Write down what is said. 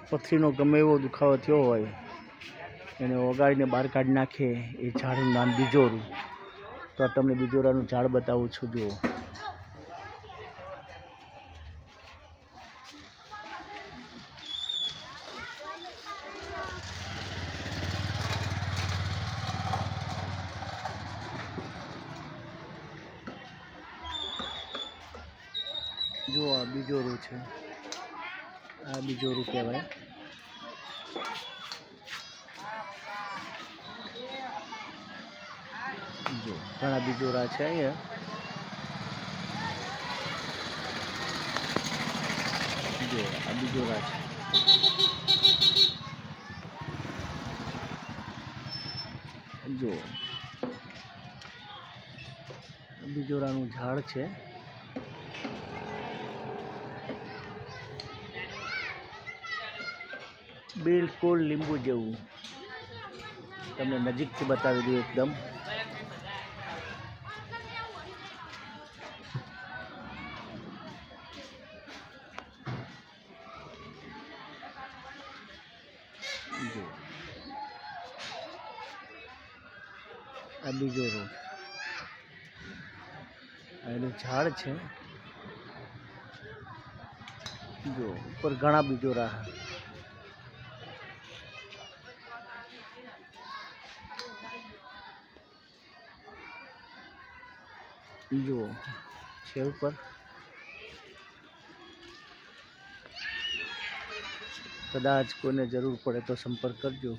પથરીનો ગમે એવો દુખાવો થયો હોય એને ઓગાળીને બહાર કાઢી નાખે એ ઝાડનું નામ બીજોરું. તો આ તમને બીજોરાનું ઝાડ બતાવું છું. જુઓ, જુઓ આ બીજોરું છે. આ બીજોરું કહેવાય. જો ઘણા બીજોરા છે અહીંયા. જો આ બીજોરા છે. જો બીજોરાનું ઝાડ છે. બિલકુલ લીંબુ જેવું. તમને નજીકથી બતાવી દઉં એકદમ. જો આ બીજોરું, એનું ઝાડ છે. જો ઉપર ઘણા બીજોરા. જુઓ છે ઉપર. કદાચ કોઈને જરૂર પડે તો સંપર્ક કરજો.